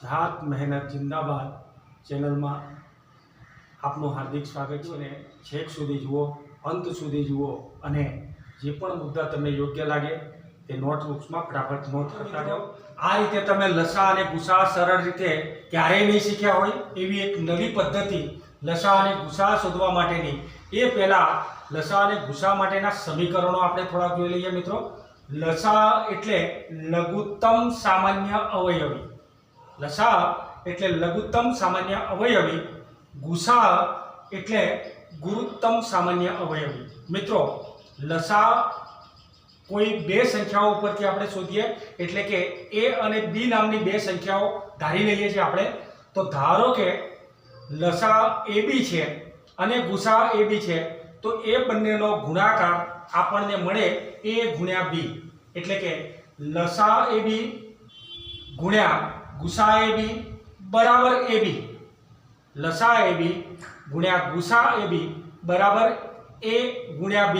રાહત મહેનત જિંદાબાદ ચેનલમાં આપનું હાર્દિક સ્વાગત છે અને છેક સુધી જુઓ, અંત સુધી જુઓ અને જે પણ મુદ્દા તમને યોગ્ય લાગે તે નોટબુક્સમાં ફટાફટ નોટ કરતા જાઓ। આ રીતે તમે લસા અને ગુસા સરળ રીતે ક્યારેય નહીં શીખ્યા હોય એવી એક નવી પદ્ધતિ લસા અને ગુસા શોધવા માટેની। એ પહેલાં લસા અને ગુસા માટેના સમીકરણો આપણે થોડા જોઈ લઈએ મિત્રો। લસા એટલે લઘુત્તમ સામાન્ય અવયવી, લસા એટલે લઘુત્તમ સામાન્ય અવયવી, ગુસા એટલે ગુરુત્તમ સામાન્ય અવયવી। મિત્રો લસા કોઈ બે સંખ્યાઓ ઉપરથી આપણે શોધીએ એટલે કે a અને b નામની બે સંખ્યાઓ ધારી લઈએ છીએ આપણે। તો ધારો કે લસા ab છે અને ગુસા ab છે, તો એ બંનેનો ગુણાકાર આપણને મળે a ગુણ્યા b, એટલે કે લસા ab ગુણ્યા ગુસા ab બરાબર ab, લસા ab ગુણ્યા ગુસા ab બરાબર a ગુણ્યા b।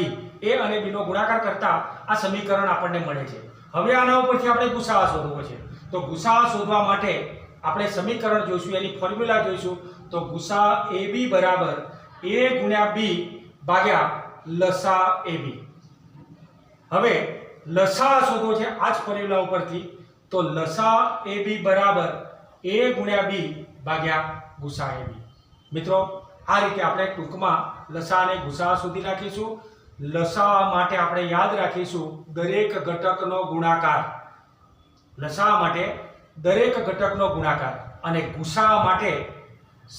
a અને b નો ગુણાકાર કરતા આ સમીકરણ આપણને મળે છે। હવે આના ઉપરથી આપણે ગુસા શોધવો છે, તો ગુસા શોધવા માટે આપણે સમીકરણ જોઈશું, એની ફોર્મ્યુલા જોઈશું। તો ગુસા ab બરાબર a ગુણ્યા b ભાગ્યા લસા ab। હવે લસા શોધવો છે આ જ ફોર્મ્યુલા ઉપરથી, તો લસા ab બરાબર a ગુણ્યા b ભાગ્યા ગુસા ab। મિત્રો આ રીતે આપણે ટૂંકમાં લસા અને ગુસા શોધી નાખીશું। લસા માટે આપણે યાદ રાખીશું દરેક ઘટકનો ગુણાકાર, લસા માટે દરેક ઘટકનો ગુણાકાર અને ગુસા માટે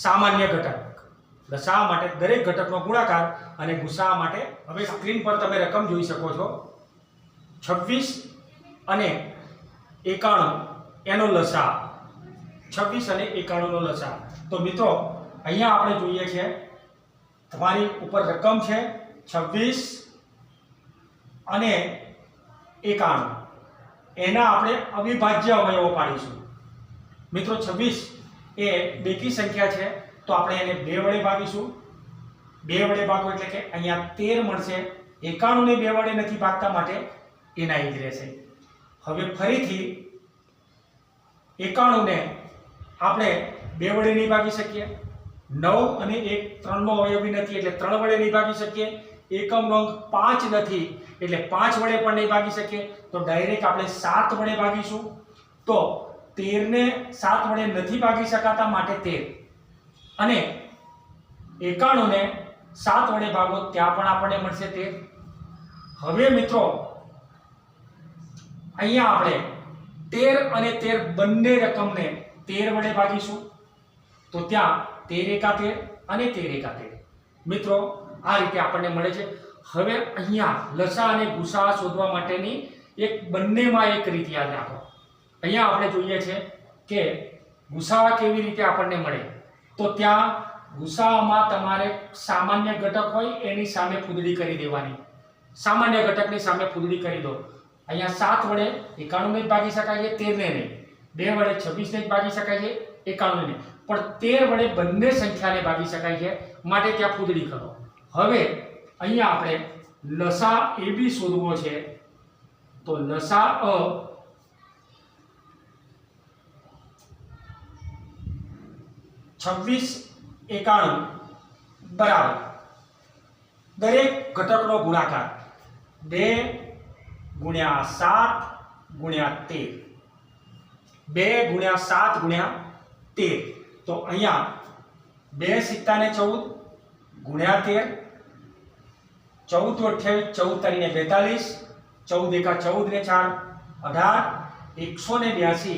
સામાન્ય ઘટક। લસા માટે દરેક ઘટકનો ગુણાકાર અને ગુસા માટે, હવે સ્ક્રીન પર તમે રકમ જોઈ શકો છો 26 અને 91 એનો લસા, 26 અને 91 નો લસા। તો મિત્રો અહીંયા આપણે જોઈએ છે તમારી ઉપર રકમ છે 26 અને 91, એના આપણે અવિભાજ્ય અવયવો પાડીશું। મિત્રો 26 એ બેકી સંખ્યા છે, તો આપણે એને 2 વડે ભાગીશું। 2 વડે ભાગો એટલે કે અહીંયા 13 મળશે। 91 ને 2 વડે નથી ભાગતા માટે એના એ જ રહેશે। હવે ફરીથી 91 ને આપણે 2 વડે નહીં ભાગી શકીએ, 9 અને 1 3 નો અવયવી નથી એટલે 3 વડે નહીં ભાગી શકીએ, એકમનો અંક 5 નથી એટલે 5 વડે પણ નહીં ભાગી શકીએ, તો ડાયરેક્ટ આપણે 7 વડે ભાગીશું। તો 13 ને 7 વડે નથી ભાગી શકાતા માટે 13, અને 91 ને 7 વડે ભાગો ત્યાં પણ આપણને મળશે 13। હવે મિત્રો અહીંયા આપણે 13 અને 13 બંને રકમને 13 વડે ભાગીશું, તો ત્યાં 13 એકા 13 અને 13 એકા 13। મિત્રો આ રીતે આપણને મળે છે। હવે અહીંયા લસા અને ગુસા શોધવા માટેની એક બંનેમાં એક રીત યાદ રાખો। અહીંયા આપણે જોઈએ છે કે ગુસા કેવી રીતે આપણને મળે, તો ત્યાં ગુસામાં તમારે સામાન્ય ઘટક હોય એની સામે ફૂદડી કરી દેવાની, સામાન્ય ઘટકની સામે ફૂદડી કરી દો। અહીંયા 7 વડે 91 ને જ ભાગી શકાય છે, 13 ને નહીં, 2 વડે 26 ને જ ભાગી શકાય છે, 91 ને, પણ 13 વડે બંને સંખ્યાને ભાગી શકાય છે માટે ત્યાં ફૂદડી કરો। હવે અહીંયા આપણે લસા ab શોધવો છે, તો લસા અ છવ્વીસ 91 બરાબર દરેક ઘટકનો ગુણાકાર 2 ગુણ્યા 7 ગુણ્યા 13, 2 ગુણ્યા 7 ગુણ્યા 13, તો અહીંયા 2 સિક્કા ને 14 ગુણ્યા 13, 14 28 14 તારીને 42, 14 એકા 14 ને 4 18, 182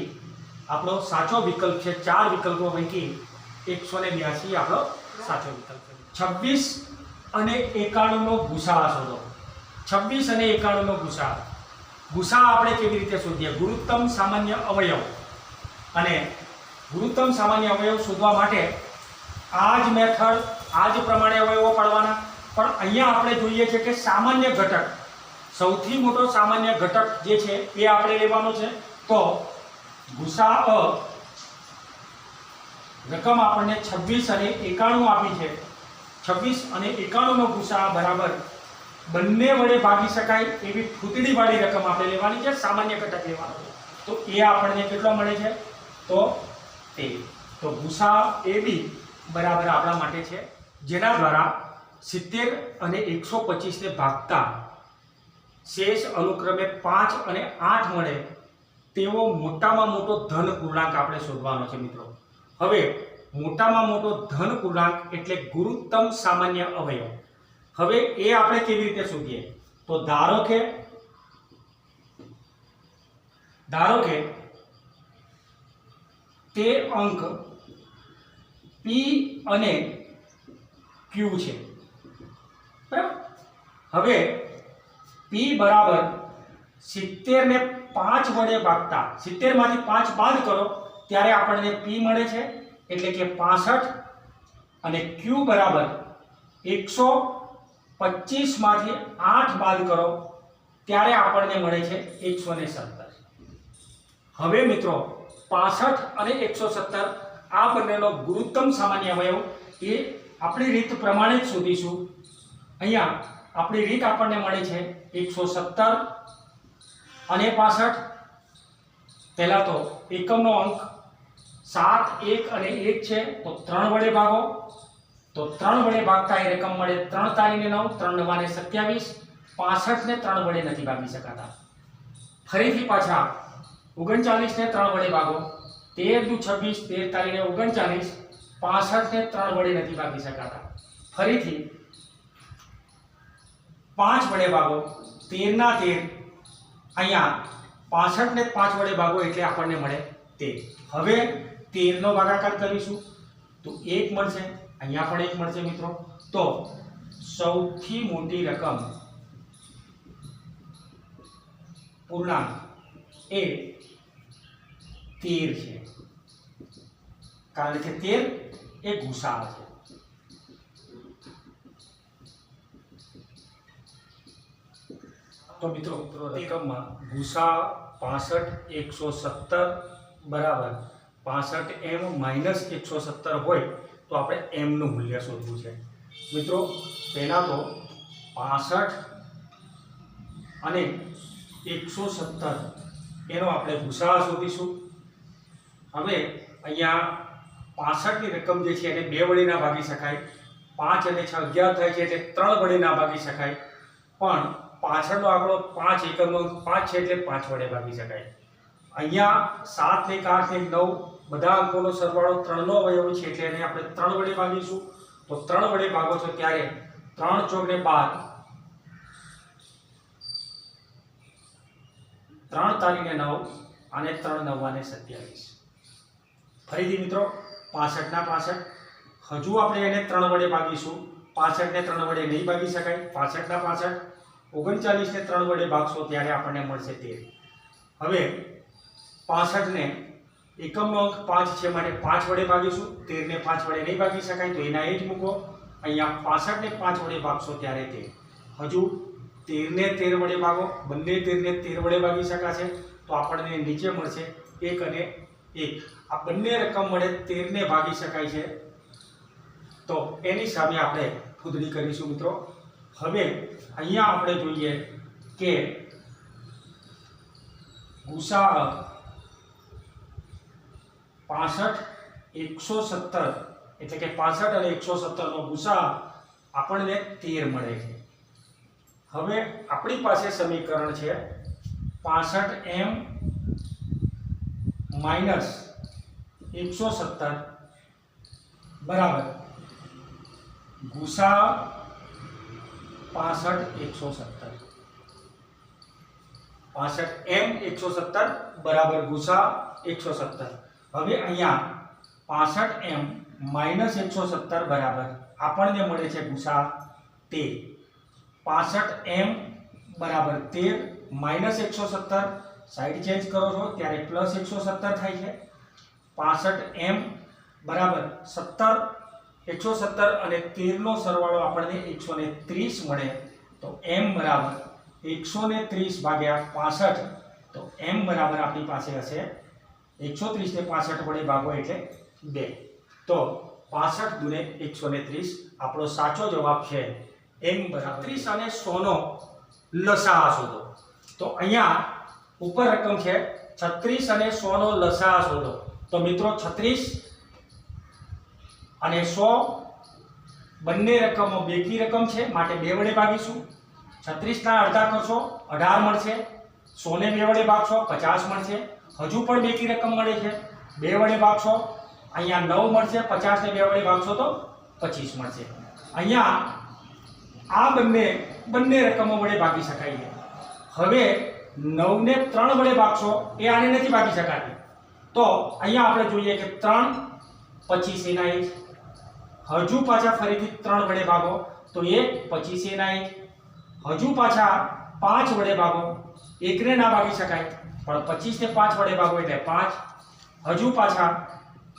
આપણો સાચો વિકલ્પ છે। 4 વિકલ્પો પૈકી 182 આપણો સાચો વિકલ્પ છે। 26 અને 91 નો ગુસા શોધો। 26 અને 91 નો ગુસા, ગુસા આપણે કેવી રીતે શોધીએ? ગુરુત્તમ સામાન્ય અવયવ, અને ગુરુત્તમ સામાન્ય અવયવ શોધવા માટે આ જ મેથડ, આ જ પ્રમાણે અવયવો પાડવાના। પણ અહીંયા આપણે જોઈએ છે કે સામાન્ય ઘટક, સૌથી મોટો સામાન્ય ઘટક જે છે એ આપણે લેવાનો છે। તો ગુસા અ રકમ આપણને 26 અને 91 આપી છે, 26 અને 91 નો ગુસા બરાબર બંને વડે ભાગી શકાય એવી ફૂદડી વાળી રકમ આપણે લેવાની છે, સામાન્ય ઘટક લેવાનો છે। તો એ આપણને કેટલો મળે છે? તો 13. તો ભૂસા એ બી બરાબર આપણા માટે છે, જેના દ્વારા 70 અને 125 ને ભાગતા શેષ અનુક્રમે 5 અને 8 મળે તેવો મોટામાં મોટો ધન પૂર્ણાંક આપણે શોધવાનો છે મિત્રો. હવે મોટામાં મોટો ધન પૂર્ણાંક એટલે ગુરુત્તમ સામાન્ય અવયવ. હવે એ આપણે કેવી રીતે શોધીએ? તો ધારો કે તે અંક P અને Q છે, બરાબર. હવે P બરાબર 70 ને 5 વડે ભાગતા, 70 માંથી 5 બાદ કરો ત્યારે આપણને P મળે છે, એટલે કે 65. અને Q બરાબર 125 માંથી 8 બાદ કરો ત્યારે આપણને મળે છે 117. હવે મિત્રો 65 અને 117 આ બંનેનો ગુરુત્તમ સામાન્ય અવયવ એ આપણી રીત પ્રમાણે જ શોધીશું. અહીંયા આપણી રીત આપણને મળે છે 117 અને 65. પહેલા તો એકમનો અંક 7, 1 અને 1 છે, તો 3 વડે ભાગો. તો 3 વડે ભાગતા એ રકમ મળે 3 તારીને 9, 3 9 27. 65 ને 3 વડે નથી ભાગી શકાતા. ફરીથી પાછા 39 ને 3 વડે ભાગો. 13 દુ 26, 13 તારીને 39. 65 ને 3 વડે નથી ભાગી શકાતા. ફરીથી 5 વડે ભાગો. 13 ના 13. અહીંયા 65 ને 5 વડે ભાગો એટલે આપણને મળે 13. હવે 13 નો ભાગાકાર કરીશું તો 1 મળશે, અહીંયા પણ 1 મળશે મિત્રો. તો સૌથી મોટી રકમ પૂર્ણાંક એ 13 છે, કારણ કે 13 એ ગુસાઅ છે. તો મિત્રો રકમમાં ગુસાઅ 65 117 બરાબર 65m માઇનસ 117 હોય તો આપણે m નું મૂલ્ય શોધવું છે. મિત્રો પહેલા તો 65 અને 117 એનો આપણે ગુસાઅ શોધીશું. હવે અહીંયા 65 ની રકમ જે છે એને 2 વડે ના ભાગી શકાય. 5 અને 6 11 થાય છે એટલે 3 વડે ના ભાગી શકાય. પણ પાછળનો આંકડો 5 એકમનો 5 છે એટલે 5 વડે ભાગી શકાય. અહીંયા 7 ને 8 ને 9 બધા અંકોનો સરવાળો 3 નો અવયવ છે એટલે એને આપણે 3 વડે ભાગીશું. તો 3 વડે ભાગો છો ત્યારે 3 ચોક ને 12, 3 તારીને 9 અને 3 9 27. ફરીથી મિત્રો 65 ના 65 હજુ આપણે એને 3 વડે ભાગીશું. 65 ને 3 વડે નહીં ભાગી શકાય. 65 ના 65 39 ને 3 વડે ભાગશો ત્યારે આપણને મળશે 13. હવે 65 ને એકમનો અંક 5 છે માટે 5 વડે ભાગીશું. 13 ને 5 વડે નહીં ભાગી શકાય તો એના એ જ મૂકો. અહીંયા 65 ને 5 વડે ભાગશો ત્યારે 13. હજુ 13 ને 13 વડે ભાગો. બંને 13 ને 13 વડે ભાગી શકાશે તો આપણને નીચે મળશે 1 અને 1. આ બંને રકમ મળે 13 ને ભાગી શકાય છે, તો એની સામે આપણે ફૂદડી કરીશું મિત્રો. હવે અહીંયા આપણે જોઈએ કે ગુસાઅ 65 117 એટલે કે 65 અને 117 નો ગુસાઅ આપણને 13 મળે છે. હવે આપણી પાસે સમીકરણ છે 65m માઇનસ 117 બરાબર ગુસાઅ 65 117. 65m 117 બરાબર ગુસાઅ 117. હવે અહીંયા 65m માઇનસ 117 બરાબર આપણને મળે છે ગુસાઅ 13. 65m બરાબર 13 માઇનસ 117 સાઈડ ચેન્જ કરો છો ત્યારે પ્લસ 117 થાય છે. 65m બરાબર 117 અને 13 નો સરવાળો આપણને 130 મળે. તો m બરાબર 130 ભાગ્યા 65. તો m બરાબર આપણી પાસે હશે 130 ને 65 વડે ભાગો એટલે 2. તો 65 દુને 130 આપણો સાચો જવાબ છે. m બરાબર 30 અને 100 નો લસાઅ શોધો. તો અહીંયા ઉપર રકમ છે 36 અને 100 નો લસાઅ શોધો. તો મિત્રો 36 અને 100 બંને રકમો બેકી રકમ છે, માટે 2 વડે ભાગીશું. 36 ના અડધા કરશો 18 મળશે, 100 ને 2 વડે ભાગશો 50 મળશે. હજુ પણ બેકી રકમ મળે છે, 2 વડે ભાગશો અહીંયા 9 મળશે, 50 ને 2 વડે ભાગશો તો 25 મળશે. અહીંયા આ બંને રકમો વડે ભાગી શકાય છે. હવે 9 ને 3 વડે ભાગશો એ આને નથી ભાગી શકાતી, તો અહીંયા આપણે જોઈએ કે 3 25 એના 1. હજુ પાછા ફરીથી 3 વડે ભાગો તો 1 25 એના 1. હજુ પાછા 5 વડે ભાગો, 1 ને ના ભાગી શકાય પણ 25 ને 5 વડે ભાગો એટલે 5. હજુ પાછા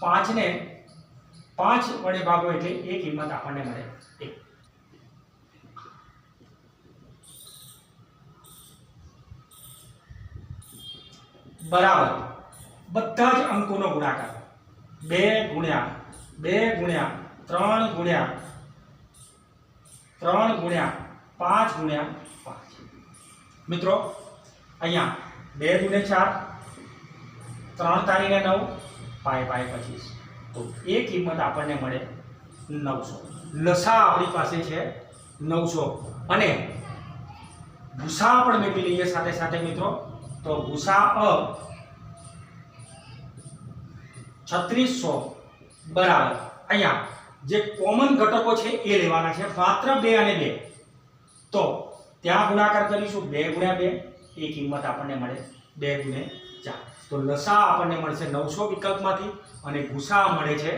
5 ને 5 વડે ભાગો એટલે એ કિંમત આપણને મળે 1. બરાબર બધા જ અંકોનો ગુણાકાર 2 ગુણ્યા 2 ગુણ્યા 3 ગુણ્યા 3 ગુણ્યા 5 ગુણ્યા 5. મિત્રો અહીંયા 2 ગુણ્યા 4, 3 તારીને 9, 5 25. તો એ કિંમત આપણને મળે 900. લસા આપણી પાસે છે 900 અને ગુસા પણ મેળવી લઈએ સાથે સાથે મિત્રો. તો ગુસા 3600 બરાબર અહીંયા જે કોમન ઘટકો છે એ લેવાના છે, માત્ર 2 અને 2. તો ત્યાં ગુણાકાર કરીશું 2 ગુણ્યા 2, એ કિંમત આપણને મળે 2 ગુણ્યા 4. તો લસા આપણને મળશે 900 વિકલ્પમાંથી અને ગુસા મળે છે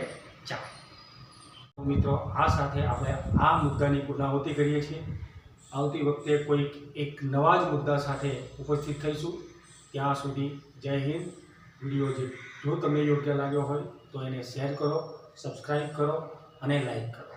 4. મિત્રો આ સાથે આપણે આ મુદ્દાની પૂર્ણાહુતિ કરીએ છીએ. આવતી વખતે કોઈ એક નવા જ મુદ્દા સાથે ઉપસ્થિત થઈશું. ત્યાં સુધી જય હિન્દ. વિડીયો જો તમને યોગ્ય લાગ્યો હોય તો એને શેર કરો, સબસ્ક્રાઇબ કરો અને લાઈક કરો.